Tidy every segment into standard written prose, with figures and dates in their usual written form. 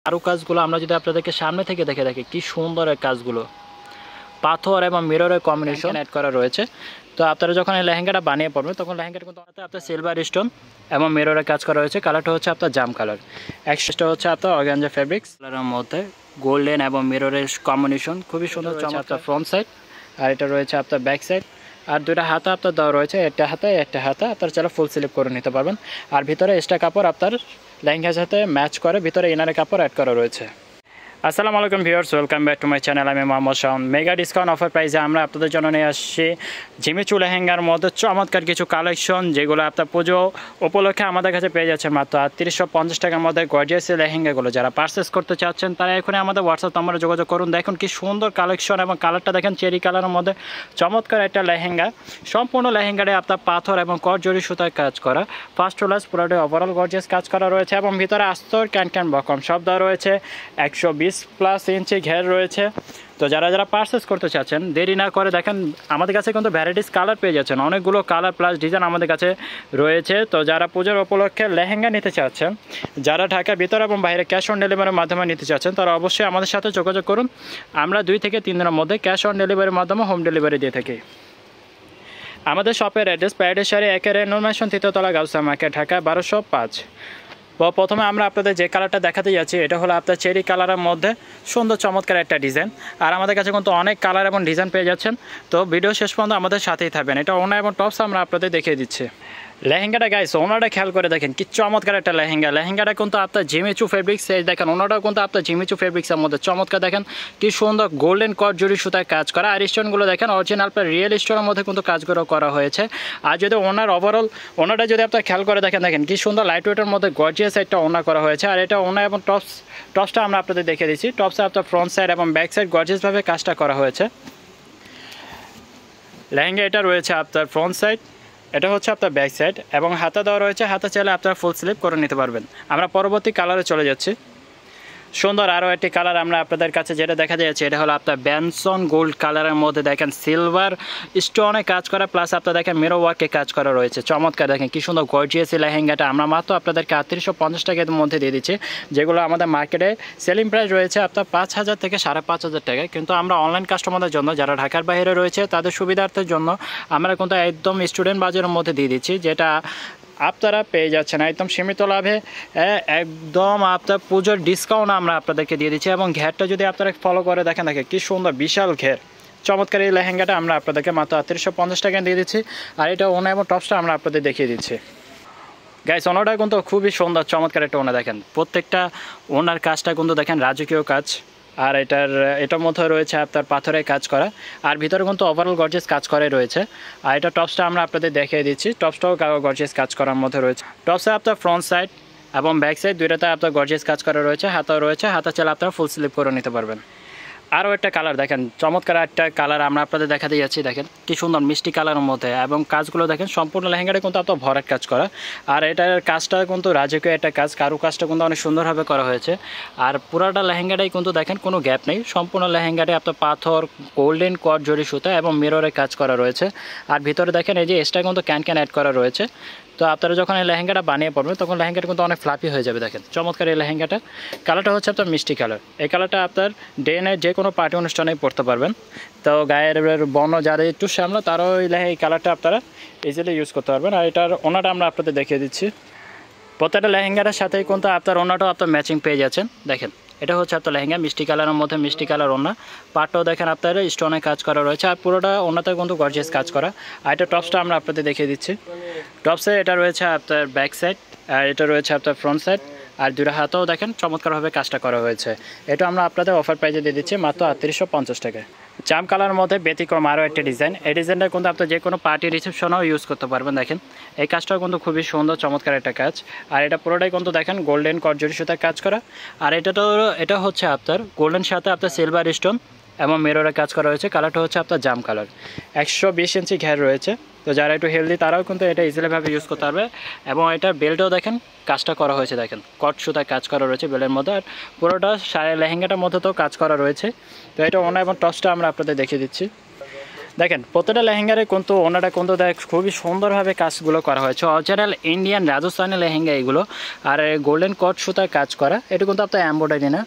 আরও কাজগুলো আমরা যদি আপনাদেরকে সামনে থেকে দেখি কি সুন্দর এই কাজগুলো, পাথর এবং মিররের কম্বিনেশন অ্যাড করা রয়েছে। তো আপনারা যখন এই লেহেঙ্গাটা বানিয়ে পড়বেন তখন লেহেঙ্গাটা কিন্তু আপনার সিলভার স্টোন এবং মিররের কাজ করা হয়েছে। কালারটা হচ্ছে আপনার জাম কালার, এক্সট্রা হচ্ছে আপনার অর্গানজা ফেব্রিক্স কালারের মধ্যে গোল্ডেন এবং মিররের কম্বিনেশন খুবই সুন্দর চমৎকার ফ্রন্ট সাইড, আর এটা রয়েছে আপনার ব্যাক সাইড। আর দুইটা হাতা আপনার দেওয়া রয়েছে, একটা হাতা আপনারা চাইলে ফুল স্লিপ করে নিতে পারবেন। আর ভিতরে এক্সট্রা কাপড় আপনার লেহেঙ্গার সাথে ম্যাচ করে ভিতরে ইনারের কাপড় অ্যাড করা রয়েছে। আসসালামু আলাইকুম viewers, welcome back to my channel. আমি Mohammad Shaon. Mega discount offer প্রাইসে আমরা আপনাদের জন্য নিয়ে আসছি জিমিচু লেহেঙ্গার মধ্যে চমৎকার কিছু কালেকশন, যেগুলো আপনার পুজো উপলক্ষে আমাদের কাছে পেয়ে যাচ্ছে মাত্র ৩৮৫০ টাকার মধ্যে গর্জিয়াস লেহেঙ্গাগুলো। যারা পারচেস করতে চাচ্ছেন তারা এখনই আমাদের হোয়াটসঅ্যাপ নম্বরে যোগাযোগ করুন। দেখুন কি সুন্দর কালেকশন এবং কালারটা দেখেন চেরি কালারের মধ্যে চমৎকার একটা লেহেঙ্গা। সম্পূর্ণ লেহেঙ্গাটায় আপনার পাথর এবং জরি সুতায় কাজ করা, ফার্স্ট টু লাস্ট পুরোটাই ওভারঅল গর্জিয়াস কাজ করা রয়েছে এবং ভিতরে আস্তর ক্যান বকম সব দেওয়া রয়েছে। 120+ ইঞ্চি ঘের রয়েছে। তো যারা পারচেস করতে চাচ্ছেন দেরি না করে দেখেন আমাদের কাছে কিন্তু ভ্যারাইটিস কালার পেয়ে যাচ্ছেন, অনেকগুলো কালার প্লাস ডিজাইন আমাদের কাছে রয়েছে। তো যারা পুজোর উপলক্ষে লেহেঙ্গা নিতে চাচ্ছেন, যারা ঢাকার ভিতরে এবং বাইরে ক্যাশ অন ডেলিভারির মাধ্যমে নিতে চাচ্ছেন, তারা অবশ্যই আমাদের সাথে যোগাযোগ করুন। আমরা 2 থেকে 3 দিনের মধ্যে ক্যাশ অন ডেলিভারির মাধ্যমে হোম ডেলিভারি দিয়ে থাকি। আমাদের শপের অ্যাড্রেস প্যারাডাইস শাড়ি 1 নূর ম্যানশন 3য় তলা, গাউসিয়া মার্কেট, ঢাকা 1205। প্রথমে আমরা আপনাদের যে কালারটা দেখাতে যাচ্ছি এটা হলো আপনার চেরি কালারের মধ্যে সুন্দর চমৎকার একটা ডিজাইন। আর আমাদের কাছে কিন্তু অনেক কালার এবং ডিজাইন পেয়ে যাচ্ছেন। তো ভিডিও শেষ পর্যন্ত আমাদের সাথেই থাকবেন। এটা ওনা এবং টপস আমরা আপনাদের দেখিয়ে দিচ্ছি। লেহেঙ্গাটা গাইস ওনাটা খেয়াল করে দেখেন কি চমৎকার একটা লেহেঙ্গাটা কিন্তু আপনার জিমিচু ফেব্রিক্স দেখেন, ওনাটাও কিন্তু আপনার জিমিচু ফেব্রিক্সের মধ্যে চমৎকার দেখেন কি সুন্দর গোল্ডেন জরি সুতায় কাজ করা। আর স্টোনগুলো দেখেন অরিজিনাল রিয়েল স্টোনের মধ্যে কিন্তু কাজগুলো করা হয়েছে। আর যদি ওভারঅল ওনাটা যদি আপনার খেয়াল করে দেখেন কি সুন্দর লাইট ওয়েটের মধ্যে গর্জিয়াস একটা ওনা করা হয়েছে। আর এটা ওনা এবং টপসটা আমরা আপনাদের দেখিয়ে দিচ্ছি। টপসে আপনার ফ্রন্ট সাইড এবং ব্যাক সাইড গর্জিয়াসভাবে কাজটা করা হয়েছে। লেহেঙ্গা এটা রয়েছে আপনার ফ্রন্ট সাইড, এটা হচ্ছে আপনার ব্যাক সাইড এবং হাতা দেওয়া রয়েছে। হাতা চাইলে আপনারা ফুল স্লিপ করে নিতে পারবেন। আমরা পরবর্তী কালারে চলে যাচ্ছি। সুন্দর আরও একটি কালার আমরা আপনাদের কাছে যেটা দেখা যাচ্ছে এটা হলো আপনার ব্যানসন গোল্ড কালারের মধ্যে দেখেন সিলভার স্টোনে কাজ করা প্লাস আপনার দেখেন মিরর ওয়ার্কে কাজ করা রয়েছে। চমৎকার দেখেন কি সুন্দর গর্জিয়াস লেহেঙ্গাটা আমরা মাত্র আপনাদেরকে ৩৮৫০ টাকার মধ্যে দিয়ে দিচ্ছি, যেগুলো আমাদের মার্কেটে সেলিং প্রাইস রয়েছে আপনার ৫,০০০ থেকে ৫,৫০০ টাকা। কিন্তু আমরা অনলাইন কাস্টমারদের জন্য যারা ঢাকার বাইরে রয়েছে তাদের সুবিধার্থের জন্য আমরা কিন্তু একদম স্টুডেন্ট বাজারের মধ্যে দিয়ে দিচ্ছি, যেটা আপনারা পেয়ে যাচ্ছেন একদম সীমিত লাভে। একদম আপনার পুজোর ডিসকাউন্ট আমরা আপনাদেরকে দিয়ে দিচ্ছি। এবং ঘেরটা যদি আপনারা ফলো করে দেখেন কি সুন্দর বিশাল ঘের চমৎকার এই লেহেঙ্গাটা আমরা আপনাদেরকে মাত্র ৩৮৫০ টাকায় দিয়ে দিচ্ছি। আর এটা ওনা এবং টপসটা আমরা আপনাদের দেখিয়ে দিচ্ছি। গাইস ওনাটা কিন্তু খুবই সুন্দর চমৎকার একটা ওনা দেখেন, প্রত্যেকটা ওনার কাজটা কিন্তু দেখেন রাজকীয় কাজ। আর এটার মধ্যে রয়েছে আপনার পাথরের কাজ করা, আর ভিতরে কিন্তু ওভারঅল গর্জিয়াস কাজ করে রয়েছে। আর এটা টপসটা আমরা আপনাদের দেখিয়ে দিচ্ছি। টপসটাও গর্জিয়াস কাজ করার মধ্যে রয়েছে। টপসে আপনার ফ্রন্ট সাইড এবং ব্যাক সাইড দুইটাতে আপনার গর্জিয়াস কাজ করা রয়েছে। হাতাও রয়েছে, হাতা চাইলে আপনারা ফুল স্লিপ করে নিতে পারবেন। আরও একটা কালার দেখেন চমৎকার একটা কালার আমরা আপনাদের দেখাতে যাচ্ছি। দেখেন কি সুন্দর মিষ্টি কালারের মধ্যে এবং কাজগুলো দেখেন সম্পূর্ণ লেহেঙ্গাটা কিন্তু আপনার ভরাট কাজ করা। আর এটার কাজটা কিন্তু রাজকীয় একটা কাজ, কারু কাজটা কিন্তু অনেক সুন্দরভাবে করা হয়েছে। আর পুরাটা লেহেঙ্গাটাই কিন্তু দেখেন কোনো গ্যাপ নেই, সম্পূর্ণ লেহেঙ্গাটাই আপনার পাথর গোল্ডেন জরি সুতা এবং মিররের কাজ করা রয়েছে। আর ভিতরে দেখেন এই যে এক্সট্রা কিন্তু ক্যান অ্যাড করা রয়েছে। তো আপনারা যখন এই লেহেঙ্গাটা বানিয়ে পড়বেন তখন লেহেঙ্গাটা কিন্তু অনেক ফ্লাফি হয়ে যাবে। দেখেন চমৎকার এই লেহেঙ্গাটা, কালারটা হচ্ছে আপনার মিষ্টি কালার। এই কালারটা আপনার ডে নাইট যে কোনো পার্টি অনুষ্ঠানেই পরতে পারবেন। তো গায়ের বর্ণ যারা একটু শ্যামলা তারাও এই কালারটা আপনারা ইজিলি ইউজ করতে পারবেন। আর এটার ওনাটা আমরা আপনাদের দেখিয়ে দিচ্ছি। প্রত্যেকটা লেহেঙ্গাটার সাথেই কিন্তু আপনার ওনাটাও আপনার ম্যাচিং পেয়ে যাচ্ছেন। দেখেন এটা হচ্ছে আপনার লেহেঙ্গা মিষ্টি কালারের মধ্যে মিষ্টি কালার ওনা, পাটটাও দেখেন আপনার স্টোনে কাজ করা রয়েছে। আর পুরোটা ওনাতে কিন্তু গর্জিয়াস কাজ করা। আর এটা টপসটা আমরা আপনাদের দেখিয়ে দিচ্ছি। টপসে এটা রয়েছে আপনার ব্যাক সাইড আর এটা রয়েছে আপনার ফ্রন্ট সাইড। আর দুইটা হাতেও দেখেন চমৎকারভাবে কাজটা করা হয়েছে। এটা আমরা আপনাদের অফার প্রাইজে দিয়ে দিচ্ছি মাত্র ৩৮৫০ টাকায়। জাম কালারের মধ্যে ব্যতিক্রম আরও একটা ডিজাইন। এই ডিজাইনটা কিন্তু আপনি যে কোনো পার্টি রিসেপশনেও ইউজ করতে পারবেন। দেখেন এই কাজটাও কিন্তু খুবই সুন্দর চমৎকার একটা কাজ। আর এটা পুরোটাই কিন্তু দেখেন গোল্ডেন জরি সুতার কাজ করা। আর এটা হচ্ছে আপনার গোল্ডেন সাথে আপনার সিলভার স্টোন এবং মিররের কাজ করা হয়েছে। কালারটা হচ্ছে আপনার জাম কালার, 120 ইঞ্চি ঘের রয়েছে। তো যারা একটু হেলদি তারাও কিন্তু এটা ইজিলিভাবে ইউজ করতে পারবে। এবং এটা বেল্টও দেখেন কাজটা করা হয়েছে, দেখেন সুতায় কাজ করা রয়েছে বেলের মধ্যে। আর পুরোটা লেহেঙ্গাটার মধ্যে তো কাজ করা রয়েছে। তো এটা ওনা এবং টপসটা আমরা আপনাদের দেখিয়ে দিচ্ছি। দেখেন প্রত্যেকটা লেহেঙ্গারে কিন্তু ওনারা কিন্তু খুবই সুন্দরভাবে কাজগুলো করা হয়েছে, অরিজিনাল ইন্ডিয়ান রাজস্থানি লেহেঙ্গা এগুলো। আর গোল্ডেন কট সুতার কাজ করা, এটা কিন্তু আপনার এমব্রয়ডারি না।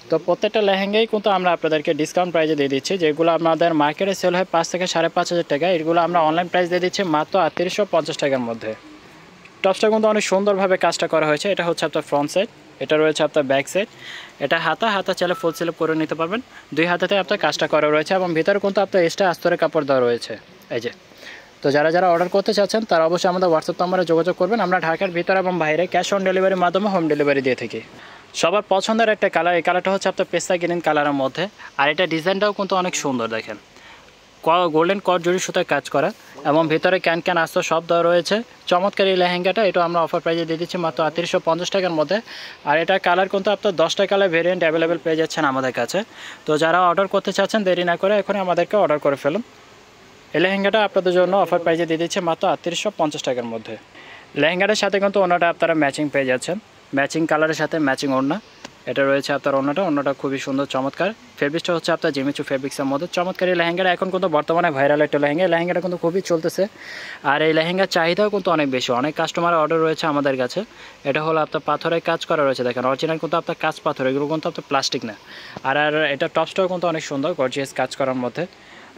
তো প্রত্যেকটা লেহেঙ্গাই কিন্তু আমরা আপনাদেরকে ডিসকাউন্ট প্রাইসে দিয়ে দিচ্ছি, যেগুলো আমাদের মার্কেটে সেল হয় 5 থেকে 5,500 টাকা, এগুলো আমরা অনলাইন প্রাইস দিয়ে দিচ্ছি মাত্র 3850 টাকার মধ্যে। টপসটা কিন্তু অনেক সুন্দরভাবে কাজটা করা হয়েছে। এটা হচ্ছে আপনার ফ্রন্ট সাইড, এটা রয়েছে আপনার ব্যাক সাইড, এটা হাতা চাইলে ফুল স্লিপ করে নিতে পারবেন। 2 হাতাতে আপনার কাজটা করা রয়েছে এবং ভিতরে কিন্তু আপনার এক্সট্রা আস্তরের কাপড় দেওয়া রয়েছে এই যে। তো যারা যারা অর্ডার করতে চাচ্ছেন তারা অবশ্যই আমাদের হোয়াটসঅ্যাপ নাম্বারে যোগাযোগ করবেন। আমরা ঢাকার ভিতরে এবং বাইরে ক্যাশ অন ডেলিভারির মাধ্যমে হোম ডেলিভারি দিয়ে থাকি। সবার পছন্দের একটা কালার, এই কালারটা হচ্ছে আপনার পেস্তা গ্রিন কালারের মধ্যে। আর এটা ডিজাইনটাও কিন্তু অনেক সুন্দর, দেখেন গোল্ডেন কট জড়ি সুতায় কাজ করা এবং ভিতরে ক্যান আস্ত সব দেওয়া রয়েছে। চমৎকার এই লেহেঙ্গাটা, এটা আমরা অফার প্রাইজে দিয়ে দিচ্ছি মাত্র 3850 টাকার মধ্যে। আর এটা কালার কিন্তু আপনার 10টা কালার ভেরিয়েন্ট অ্যাভেলেবেল পেয়ে যাচ্ছেন আমাদের কাছে। তো যারা অর্ডার করতে চাচ্ছেন দেরি না করে এখনই আমাদেরকে অর্ডার করে ফেলুন। এই লেহেঙ্গাটা আপনাদের জন্য অফার প্রাইজে দিয়ে দিচ্ছে মাত্র 3850 টাকার মধ্যে। লেহেঙ্গাটার সাথে কিন্তু ওনাটা আপনারা ম্যাচিং পেয়ে যাচ্ছেন, ম্যাচিং কালারের সাথে ম্যাচিং ওড়না। এটা রয়েছে আপনার ওড়নাটা খুবই সুন্দর চমৎকার। ফেব্রিক্সটা হচ্ছে আপনার জিমিচু ফেব্রিক্সের মধ্যে চমৎকার। এই লেহেঙ্গাটা এখন কিন্তু বর্তমানে ভাইরাল একটা লেহেঙ্গা, এই লেহেঙ্গাটা কিন্তু খুবই চলতেছে। আর এই লেহেঙ্গার চাহিদাও কিন্তু অনেক বেশি, অনেক কাস্টমার অর্ডার রয়েছে আমাদের কাছে। এটা হলো আপনার পাথরের কাজ করা রয়েছে, দেখেন অরিজিনাল কিন্তু আপনার কাজ পাথর, এগুলো কিন্তু আপনার প্লাস্টিক না। আর এটা টপসটাও কিন্তু অনেক সুন্দর গর্জিয়াস কাজ করার মধ্যে।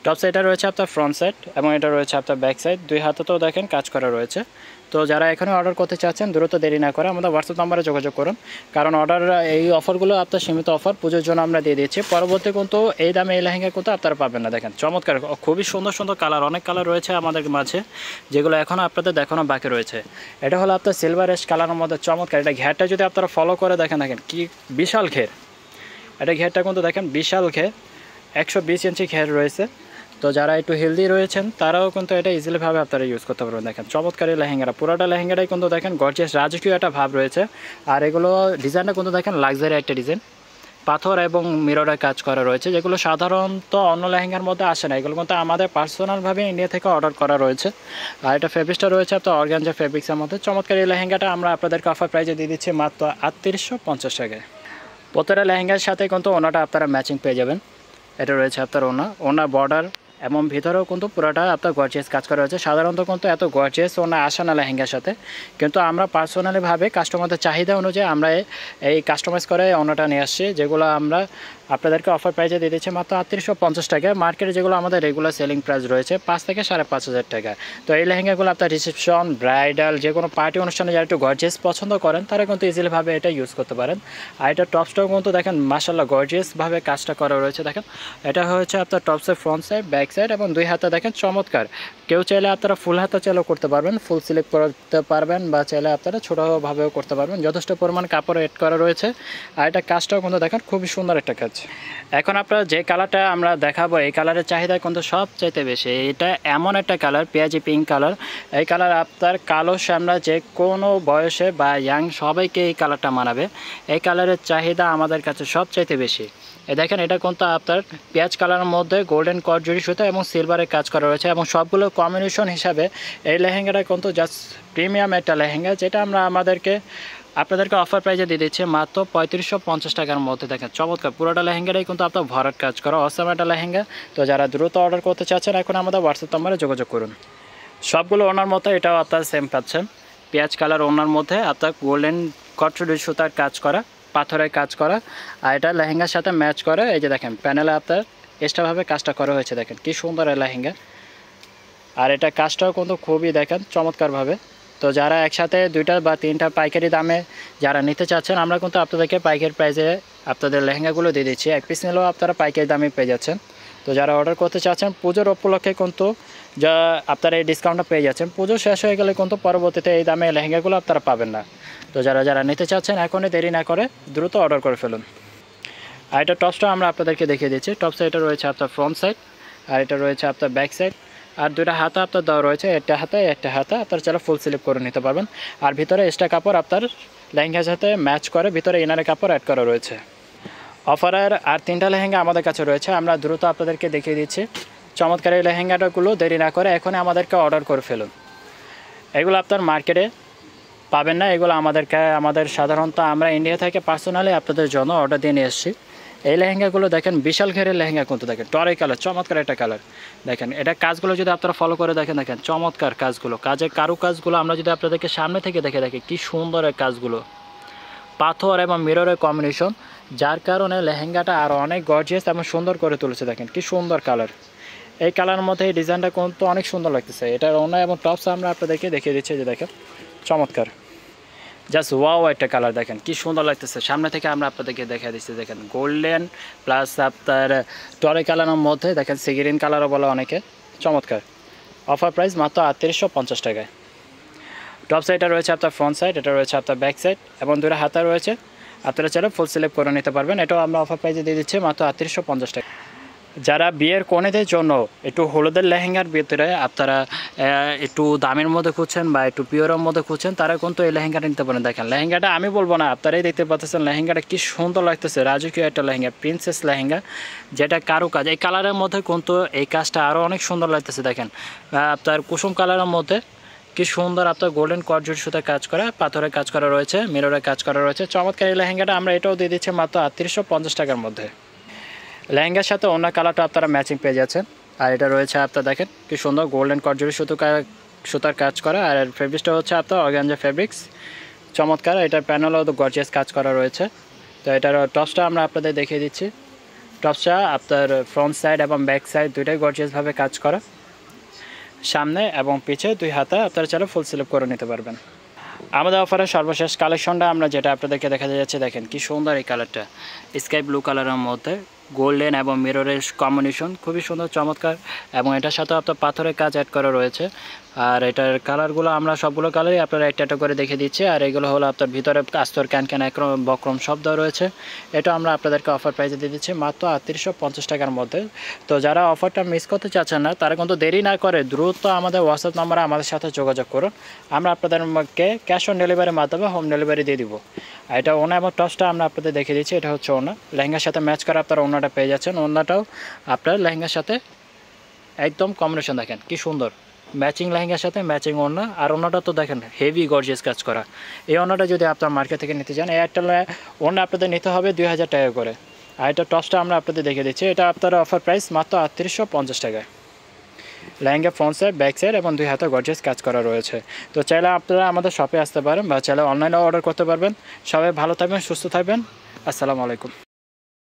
টপস এটা রয়েছে আপনার ফ্রন্ট সাইড এবং এটা রয়েছে আপনার ব্যাক সাইড, 2 হাতেও দেখেন কাজ করা রয়েছে। তো যারা এখনও অর্ডার করতে চাচ্ছেন দ্রুত দেরি না করে আমাদের হোয়াটসঅ্যাপ নাম্বারে যোগাযোগ করুন, কারণ অর্ডার এই অফারগুলো আপনার সীমিত অফার, পুজোর জন্য আমরা দিয়ে দিচ্ছি। পরবর্তী কিন্তু এই দামে এই লেহেঙ্গা কিন্তু আপনারা পাবেন না। দেখেন চমৎকার, খুবই সুন্দর সুন্দর কালার, অনেক কালার রয়েছে আমাদের মাঝে, যেগুলো এখনও আপনাদের দেখানো বাকি রয়েছে। এটা হলো আপনার সিলভার অ্যাশ কালারের মধ্যে চমৎকার। এটা ঘেরটা যদি আপনারা ফলো করে দেখেন কি বিশাল ঘের, এটা ঘেরটা কিন্তু দেখেন বিশাল ঘের, 120 ইঞ্চি ঘের রয়েছে। তো যারা একটু হেলদি রয়েছেন তারাও কিন্তু এটা ইজিলিভাবে আপনারা ইউজ করতে পারবেন। দেখেন চমৎকার এই লেহেঙ্গাটা, পুরোটা লেহেঙ্গাটাই কিন্তু দেখেন গর্জিয়াস রাজকীয় একটা ভাব রয়েছে। আর এগুলো ডিজাইনটা কিন্তু দেখেন লাক্সারি একটা ডিজাইন, পাথর এবং মিররের কাজ করা রয়েছে, যেগুলো সাধারণত অন্য লেহেঙ্গার মধ্যে আসে না। এগুলো কিন্তু আমাদের পার্সোনালভাবে ইন্ডিয়া থেকে অর্ডার করা রয়েছে। আর এটা ফেব্রিক্সটা রয়েছে আপনার অর্গানজা ফেব্রিক্সের মধ্যে চমৎকার। এই লেহেঙ্গাটা আমরা আপনাদেরকে অফার প্রাইজে দিয়ে দিচ্ছি মাত্র 3850 টাকায়। প্রত্যেকটা লেহেঙ্গার সাথে কিন্তু ওনাটা আপনারা ম্যাচিং পেয়ে যাবেন। এটা রয়েছে আপনার ওনা বর্ডার এবং ভিতরেও কিন্তু পুরোটা আপনার গর্জিয়াস কাজ করা হয়েছে। সাধারণত কিন্তু এত গর্জিয়াস ওনা আসে না লেহেঙ্গার সাথে, কিন্তু আমরা পার্সোনালিভাবে কাস্টমারদের চাহিদা অনুযায়ী আমরা এই কাস্টমাইজ করে ওনাটা নিয়ে আসছি, যেগুলো আমরা আপনাদেরকে অফার প্রাইজে দিয়ে দিচ্ছি মাত্র 3850 টাকা। মার্কেটে যেগুলো আমাদের রেগুলার সেলিং প্রাইস রয়েছে 5 থেকে 5,500 টাকা। তো এই লেহেঙ্গাগুলো আপনার রিসেপশন, ব্রাইডাল, যে কোনো পার্টি অনুষ্ঠানে যারা একটু গর্জিয়াস পছন্দ করেন তারা কিন্তু ইজিলিভাবে এটা ইউজ করতে পারেন। আর এটা টপসটাও কিন্তু দেখেন মাশাআল্লাহ গর্জিয়াসভাবে কাজটা করা রয়েছে। দেখেন এটা হচ্ছে আপনার টপসের ফ্রন্ট সাইড, ব্যাক সাইড এবং 2 হাতে দেখেন চমৎকার। কেউ চাইলে আপনারা ফুল হাতা চাইলেও করতে পারবেন, ফুল স্লিপ করতে পারবেন, বা চাইলে আপনারা ছোটোভাবেও করতে পারবেন। যথেষ্ট পরিমাণ কাপড় এড করা রয়েছে। আর এটা কাজটাও কিন্তু দেখেন খুবই সুন্দর একটা কাজ। এখন আপনারা যে কালারটা আমরা দেখাবো এই কালারের চাহিদা কিন্তু সবচাইতে বেশি। এটা এমন একটা কালার, পেঁয়াজি পিঙ্ক কালার। এই কালার আপনার কালো শ্যামলা যে কোনো বয়সে বা ইয়াং সবাইকে এই কালারটা মানাবে। এই কালারের চাহিদা আমাদের কাছে সবচাইতে বেশি। দেখেন এটা কিন্তু আপনার পেঁয়াজ কালারের মধ্যে গোল্ডেন কট জড়ি সুতা এবং সিলভারের কাজ করা রয়েছে, এবং সবগুলো কম্বিনেশন হিসাবে এই লেহেঙ্গাটা কিন্তু জাস্ট প্রিমিয়াম একটা লেহেঙ্গা, যেটা আমরা আপনাদেরকে অফার প্রাইজে দিয়ে দিচ্ছি মাত্র 3550 টাকার মধ্যে। দেখেন চমৎকার, পুরোটা লেহেঙ্গাটাই কিন্তু আপনার ভরাট কাজ করা অসাম একটা লেহেঙ্গা। তো যারা দ্রুত অর্ডার করতে চাচ্ছেন এখন আমাদের হোয়াটসঅ্যাপ নাম্বারে যোগাযোগ করুন। সবগুলো ওনার মতো এটাও আপনার সেম পাচ্ছেন, পেঁয়াজ কালার ওনার মধ্যে আপনার গোল্ডেন কট সুতার কাজ করা, পাথরের কাজ করা। আর এটা লেহেঙ্গার সাথে ম্যাচ করে। এই যে দেখেন প্যানেলে আপনার এক্সট্রাভাবে কাজটা করা হয়েছে, দেখেন কি সুন্দর এই লেহেঙ্গা। আর এটা কাজটাও কিন্তু খুবই দেখেন চমৎকারভাবে। তো যারা একসাথে 2টা বা 3টা পাইকারি দামে যারা নিতে চাচ্ছেন, আমরা কিন্তু আপনাদেরকে পাইকারি প্রাইসে আপনাদের লেহেঙ্গাগুলো দিয়ে দিচ্ছি। 1 পিস নিলেও আপনারা পাইকারি দামে পেয়ে যাচ্ছেন। তো যারা অর্ডার করতে চাচ্ছেন পুজোর উপলক্ষে কিন্তু যা আপনারা এই ডিসকাউন্টটা পেয়ে যাচ্ছেন। পুজো শেষ হয়ে গেলে কিন্তু পরবর্তীতে এই দামে লেহেঙ্গাগুলো আপনারা পাবেন না। তো যারা নিতে চাচ্ছেন এখনই দেরি না করে দ্রুত অর্ডার করে ফেলুন। আর এটা টপসটা আমরা আপনাদেরকে দেখিয়ে দিচ্ছি। টপসে এটা রয়েছে আপনার ফ্রন্ট সাইড, আর এটা রয়েছে আপনার ব্যাক সাইড। আর 2টা হাতা আপনার দেওয়া রয়েছে, একটা হাতা আপনার চাইলে ফুল স্লিপ করে নিতে পারবেন। আর ভিতরে এক্সট্রা কাপড় আপনার লেহেঙ্গার সাথে ম্যাচ করে ভিতরে ইনারের কাপড় অ্যাড করা রয়েছে। অফারের আর 3টা লেহেঙ্গা আমাদের কাছে রয়েছে, আমরা দ্রুত আপনাদেরকে দেখিয়ে দিচ্ছি। চমৎকার এই লেহেঙ্গাটাগুলো দেরি না করে এখনই আমাদেরকে অর্ডার করে ফেলুন। এগুলো আপনার মার্কেটে পাবেন না, এগুলো আমাদের সাধারণত আমরা ইন্ডিয়া থেকে পার্সোনালি আপনাদের জন্য অর্ডার দিয়ে নিয়ে এসেছি। এই লেহেঙ্গাগুলো দেখেন বিশাল ঘেরের লেহেঙ্গা কিন্তু দেখেন টরে কালার, চমৎকার একটা কালার। দেখেন এটা কাজগুলো যদি আপনারা ফলো করে দেখেন চমৎকার কাজগুলো, কাজের কাজগুলো আমরা যদি আপনাদেরকে সামনে থেকে দেখি কি সুন্দর এই কাজগুলো, পাথর এবং মিররের কম্বিনেশন, যার কারণে লেহেঙ্গাটা আরও অনেক গর্জিয়াস এবং সুন্দর করে তুলেছে। দেখেন কি সুন্দর কালার, এই কালারের মধ্যে এই ডিজাইনটা কিন্তু অনেক সুন্দর লাগতেছে। এটার ওড়না এবং টপস আমরা আপনাদেরকে দেখিয়ে দিচ্ছি, যে দেখেন চমৎকার, জাস্ট ওয়াও একটা কালার। দেখেন কি সুন্দর লাগতেছে, সামনে থেকে আমরা আপনাদেরকে দেখিয়ে দিচ্ছি। দেখেন গোল্ডেন প্লাস আপনার টরে কালারের মধ্যে দেখেন সিগ্রিন কালারও বলে অনেকে, চমৎকার। অফার প্রাইস মাত্র 3850 টাকায়। টপ সাইডটা রয়েছে আপনার ফ্রন্ট সাইড, এটা রয়েছে আপনার ব্যাক সাইড এবং দুটো হাতা রয়েছে। আপনারা চাইলে ফুল সিলেক্ট করে নিতে পারবেন। এটাও আমরা অফার প্রাইসে দিয়ে দিচ্ছি মাত্র 3850 টাকা। যারা বিয়ের কনেদের জন্য একটু হলুদের লেহেঙ্গার ভিতরে আপনারা একটু দামের মধ্যে খুঁজছেন বা একটু পিওরের মধ্যে খুঁজছেন, তারা কিন্তু এই লেহেঙ্গাটা নিতে পারেন। দেখেন লেহেঙ্গাটা আমি বলবো না, আপনারাই দেখতে পাচ্ছেন লেহেঙ্গাটা কি সুন্দর লাগতেছে, রাজকীয় একটা লেহেঙ্গা, প্রিন্সেস লেহেঙ্গা, যেটা কারুকাজ। এই কালারের মধ্যে কিন্তু এই কাজটা আরও অনেক সুন্দর লাগতেছে। দেখেন আপনার কুসুম কালারের মধ্যে কি সুন্দর আপনার গোল্ডেন কর্জুট সুতার কাজ করা, পাথরের কাজ করা রয়েছে, মিররের কাজ করা রয়েছে, চমৎকার এই লেহেঙ্গাটা আমরা এটাও দিয়ে দিচ্ছি মাত্র 3850 টাকার মধ্যে। লেহেঙ্গার সাথে অন্য কালারটা আপনারা ম্যাচিং পেয়ে যাচ্ছেন। আর এটা রয়েছে আপনার দেখেন কি সুন্দর গোল্ডেন কর্জুরি সুতার কাজ করা, আর ফেব্রিক্সটা হচ্ছে আপনার অর্গানজা ফেব্রিক্স, চমৎকার। এটার প্যানেলও তো গর্জিয়াস কাজ করা রয়েছে। তো এটার টপসটা আমরা আপনাদের দেখিয়ে দিচ্ছি। টপসটা আপনার ফ্রন্ট সাইড এবং ব্যাক সাইড দুইটাই গর্জিয়াসভাবে কাজ করা, সামনে এবং পিছে দুই হাতা আপনারা চাইলে ফুল সিলেক্ট করে নিতে পারবেন। আমাদের অফারের সর্বশেষ কালেকশনটা আমরা যেটা আপনাদেরকে দেখা যাচ্ছে, দেখেন কি সুন্দর এই কালারটা, স্কাই ব্লু কালারের মধ্যে গোল্ডেন এবং মিররের কম্বিনেশন, খুবই সুন্দর চমৎকার। এবং এটার সাথে আপনার পাথরের কাজ অ্যাড করা রয়েছে। আর এটার কালারগুলো আমরা সবগুলো কালারই আপনারা একটা একটা করে দেখে দিচ্ছি। আর এগুলো হলো আপনার ভিতরে আস্তর ক্যান বক্রম শব্দ রয়েছে। এটা আমরা আপনাদেরকে অফার প্রাইসে দিয়ে দিচ্ছি মাত্র 3850 টাকার মধ্যে। তো যারা অফারটা মিস করতে চাচ্ছেন না, তারা কিন্তু দেরি না করে দ্রুত আমাদের হোয়াটসঅ্যাপ নাম্বারে আমাদের সাথে যোগাযোগ করুন। আমরা আপনাদেরকে ক্যাশ অন ডেলিভারির মাধ্যমে হোম ডেলিভারি দিয়ে দিব। এটা ওনা এবং টপসটা আমরা আপনাদের দেখে দিচ্ছি। এটা হচ্ছে ওনা, লেহেঙ্গার সাথে ম্যাচ করা আপনারা ওনাটা পেয়ে যাচ্ছেন। ওনাটাও আপনার লেহেঙ্গার সাথে একদম কম্বিনেশন, দেখেন কি সুন্দর ম্যাচিং লেহেঙ্গার সাথে ম্যাচিং ওনা। আর ওনাটা তো দেখেন হেভি গর্জিয়াস কাজ করা। এই ওনাটা যদি আপনার মার্কেট থেকে নিতে চান, এই একটা ওনা আপনাদের নিতে হবে 2000 টাকা করে। আর এটা টপসটা আমরা আপনাদের দেখে দিচ্ছি। এটা আপনার অফার প্রাইস মাত্র 3850 টাকায়। Lehenga front side, back side এবং দুই হাতে গর্জিয়াস কাজ করা রয়েছে। তো চাইলে আপনারা আমাদের শপে আসতে পারেন বা চাইলে অনলাইনে অর্ডার করতে পারবেন। সবাই ভালো থাকবেন, সুস্থ থাকবেন। আসসালামু আলাইকুম।